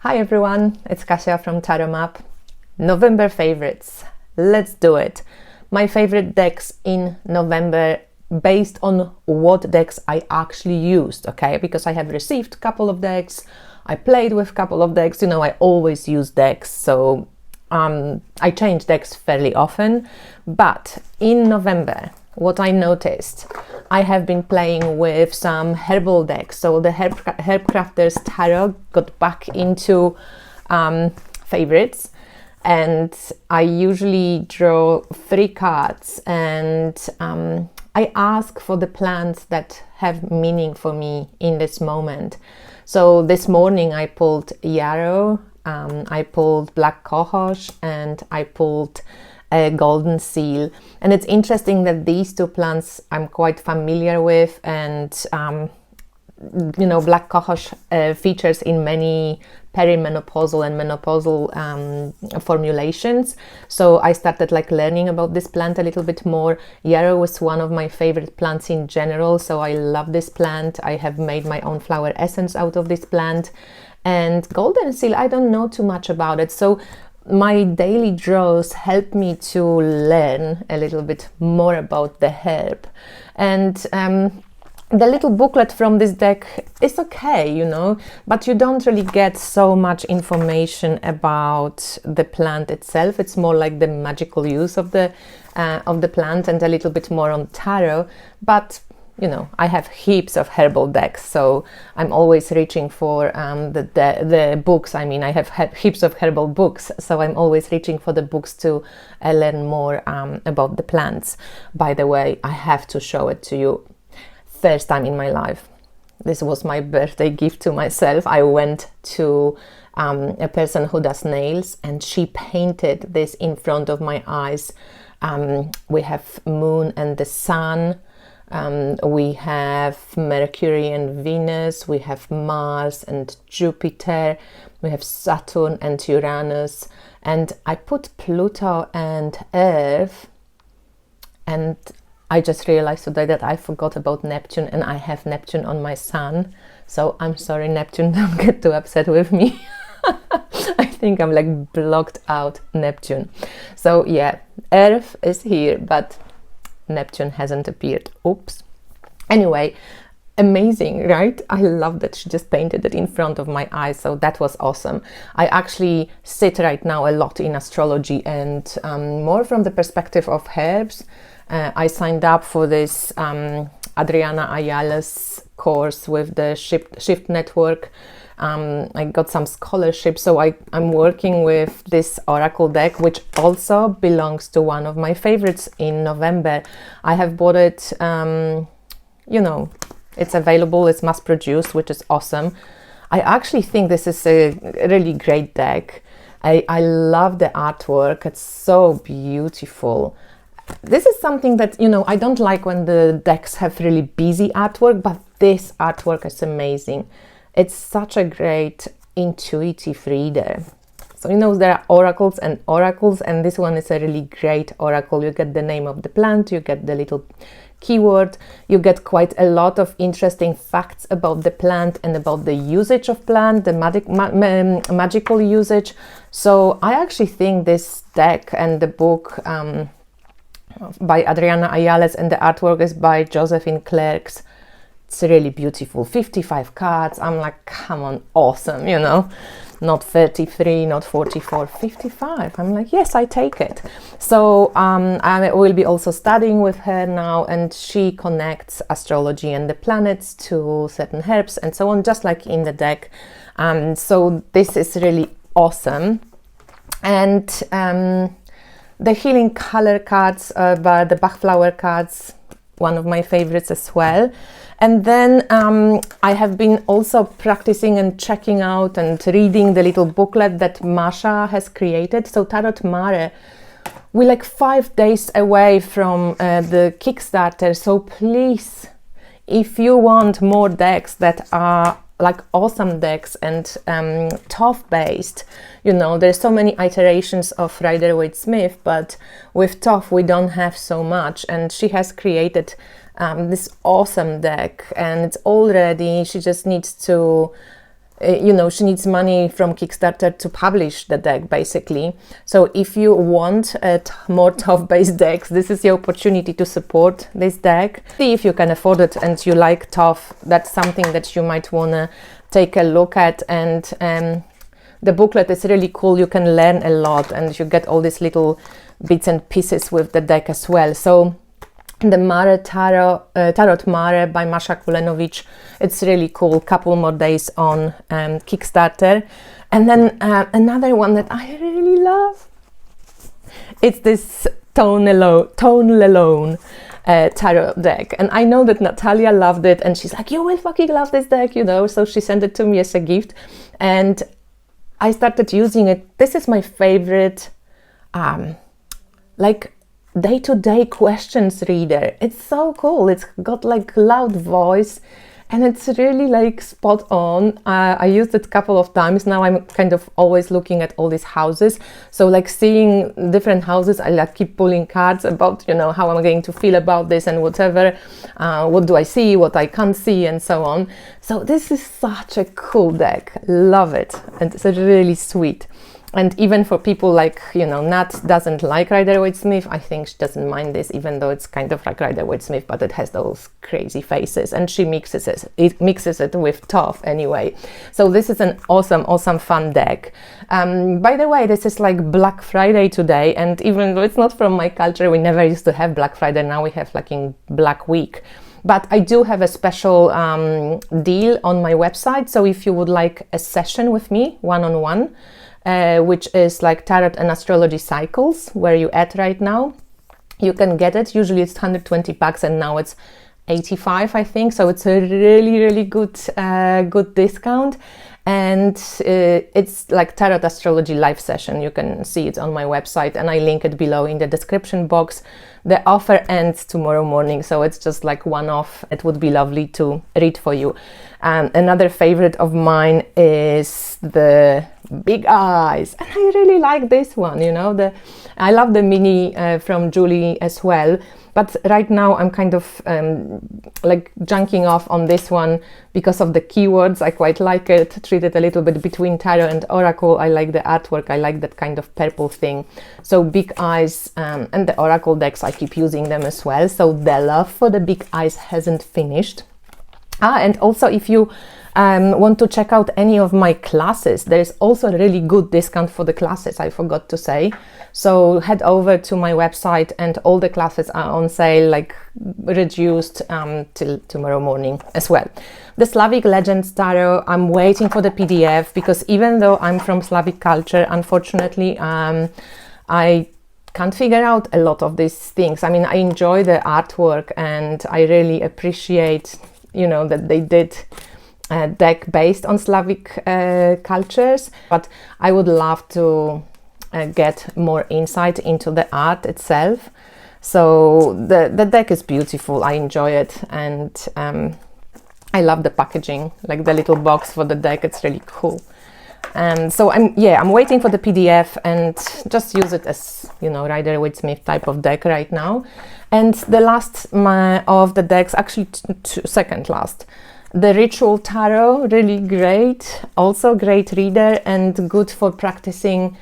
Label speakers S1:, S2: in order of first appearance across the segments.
S1: Hi everyone, it's Kasia from Tarot Map. November favorites. Let's do it. My favorite decks in November based on what decks I actually used, okay? Because I have received a couple of decks, I played with a couple of decks, you know, I always use decks, so I change decks fairly often. But in November, what I noticed, I have been playing with some herbal decks. So the Herbcrafter's Tarot got back into favorites, and I usually draw 3 cards, and I ask for the plants that have meaning for me in this moment. So this morning I pulled yarrow, I pulled black cohosh, and I pulled a golden seal. And it's interesting that these 2 plants I'm quite familiar with, and you know, black cohosh features in many perimenopausal and menopausal formulations. So I started like learning about this plant a little bit more. Yarrow was one of my favorite plants in general, so I love this plant. I have made my own flower essence out of this plant. And golden seal, I don't know too much about it. So my daily draws help me to learn a little bit more about the herb. And the little booklet from this deck is okay, you know, but you don't really get so much information about the plant itself. It's more like the magical use of the plant and a little bit more on tarot. But you know, I have heaps of herbal decks, so I'm always reaching for the books. I mean, I have heaps of herbal books, so I'm always reaching for the books to learn more about the plants. By the way, I have to show it to you. First time in my life. This was my birthday gift to myself. I went to a person who does nails, and she painted this in front of my eyes. We have moon and the sun. We have Mercury and Venus, we have Mars and Jupiter, we have Saturn and Uranus, and I put Pluto and Earth, and I just realized today that I forgot about Neptune, and I have Neptune on my sun. So I'm sorry, Neptune, don't get too upset with me. I think I'm like blocked out Neptune. So yeah, Earth is here, but Neptune hasn't appeared. Oops. Anyway, amazing, right? I love that she just painted it in front of my eyes, so that was awesome. I actually sit right now a lot in astrology, and more from the perspective of herbs. I signed up for this Adriana Ayala's course with the Shift Network. I got some scholarship, so I'm working with this oracle deck, which also belongs to one of my favorites in November. I have bought it, you know, it's available, it's mass produced, which is awesome. I actually think this is a really great deck. I love the artwork, it's so beautiful. This is something that, you know, I don't like when the decks have really busy artwork, but this artwork is amazing. It's such a great intuitive reader. So, you know, there are oracles, and this one is a really great oracle. You get the name of the plant, you get the little keyword, you get quite a lot of interesting facts about the plant and about the usage of plant, the magical usage. So I actually think this deck and the book by Adriana Ayales, and the artwork is by Josephine Clerks. It's really beautiful. 55 cards. I'm like, come on, awesome, you know, not 33, not 44, 55. I'm like, yes, I take it. So I will be also studying with her now, and she connects astrology and the planets to certain herbs and so on, just like in the deck. So this is really awesome. And the healing color cards, by the Bach flower cards, one of my favorites as well. And then I have been also practicing and checking out and reading the little booklet that Masha has created. So Tarot Marea, we're like 5 days away from the Kickstarter. So please, if you want more decks that are like awesome decks and Toph based, you know, there's so many iterations of Rider-Waite-Smith, but with Toph we don't have so much, and she has created this awesome deck, and it's all ready. She just needs to you know, she needs money from Kickstarter to publish the deck, basically. So if you want more Tough-based decks, this is your opportunity to support this deck. See if you can afford it and you like Tough. That's something that you might want to take a look at. And the booklet is really cool. You can learn a lot and you get all these little bits and pieces with the deck as well. So the Marea Tarot Marea by Masha Kulenovic, it's really cool. Couple more days on Kickstarter. And then another one that I really love, it's this Tone Alone tarot deck. And I know that Natalia loved it and she's like, you will fucking love this deck, you know. So she sent it to me as a gift and I started using it. This is my favorite like day-to-day questions reader. It's so cool. It's got like loud voice and it's really like spot on. I used it a couple of times. Now I'm kind of always looking at all these houses. So like seeing different houses, I like keep pulling cards about, you know, how I'm going to feel about this and whatever. What do I see, what I can't see, and so on. So this is such a cool deck. Love it. And it's really sweet. And even for people like, you know, Nat doesn't like Rider-Waite-Smith, I think she doesn't mind this, even though it's kind of like Rider-Waite-Smith, but it has those crazy faces, and she mixes it with Tough anyway. So this is an awesome fun deck. By the way, this is like Black Friday today, and even though it's not from my culture, we never used to have Black Friday, now we have like in Black Week. But I do have a special deal on my website, so if you would like a session with me, one-on-one, which is like tarot and astrology cycles, where you at right now, you can get it. Usually it's $120 and now it's 85, I think. So it's a really good discount. And it's like tarot astrology live session. You can see it on my website and I link it below in the description box. The offer ends tomorrow morning, so it's just like one-off. It would be lovely to read for you. Another favorite of mine is the Big Eyes, and I really like this one. You know, I love the mini from Julie as well. But right now I'm kind of like junking off on this one because of the keywords. I quite like it. Treat it a little bit between tarot and oracle. I like the artwork. I like that kind of purple thing. So Big Eyes and the oracle decks, I keep using them as well. So the love for the Big Eyes hasn't finished. And also if you want to check out any of my classes, there is also a really good discount for the classes, I forgot to say. So head over to my website and all the classes are on sale, like reduced till tomorrow morning as well. The Slavic Legends Tarot, I'm waiting for the PDF because even though I'm from Slavic culture, unfortunately, I can't figure out a lot of these things. I mean, I enjoy the artwork and I really appreciate, you know, that they did a deck based on Slavic cultures, but I would love to get more insight into the art itself. So the deck is beautiful. I enjoy it, and I love the packaging, like the little box for the deck. It's really cool. So I'm waiting for the PDF and just use it as, you know, Rider-Waite-Smith type of deck right now. And the last of the decks, actually second last, the Ritual Tarot, really great, also great reader and good for practicing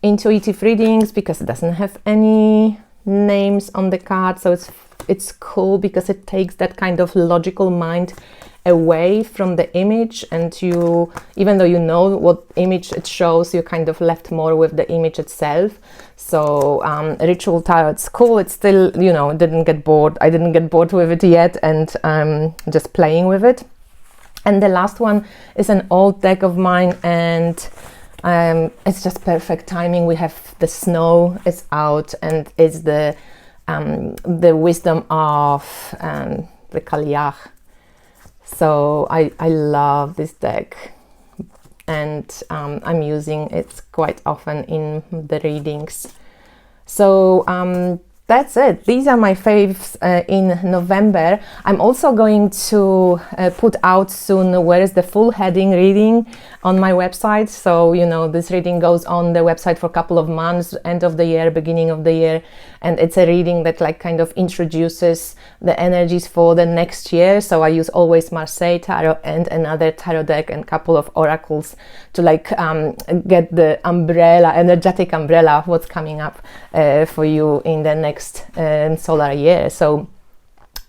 S1: intuitive readings because it doesn't have any names on the card. So it's cool because it takes that kind of logical mind away from the image, and you, even though you know what image it shows, you're kind of left more with the image itself. So Ritual Tarot, it's cool. It's still, you know, didn't get bored. I didn't get bored with it yet, and I'm just playing with it. And the last one is an old deck of mine, and it's just perfect timing. We have the snow is out, and it's the wisdom of the Cailleach. So I love this deck, and I'm using it quite often in the readings. So that's it. These are my faves in November. I'm also going to put out soon where is the full heading reading on my website. So, you know, this reading goes on the website for a couple of months, end of the year, beginning of the year. And it's a reading that like kind of introduces the energies for the next year. So I use always Marea tarot and another tarot deck and a couple of oracles to like get the umbrella, energetic umbrella of what's coming up for you in the next solar year. So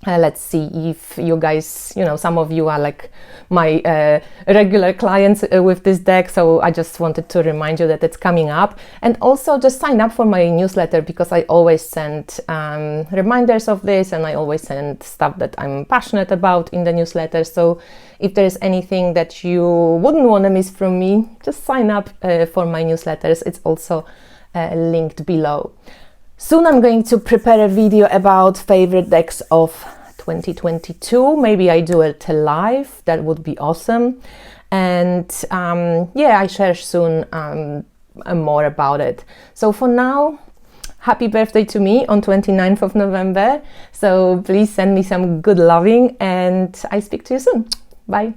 S1: let's see if you guys, you know, some of you are like my regular clients with this deck, so I just wanted to remind you that it's coming up. And also just sign up for my newsletter, because I always send reminders of this, and I always send stuff that I'm passionate about in the newsletter. So if there's anything that you wouldn't want to miss from me, just sign up for my newsletters. It's also linked below. Soon I'm going to prepare a video about favorite decks of 2022. Maybe I do it live. That would be awesome. And yeah, I share soon more about it. So for now, happy birthday to me on 29th of November. So please send me some good loving, and I speak to you soon. Bye.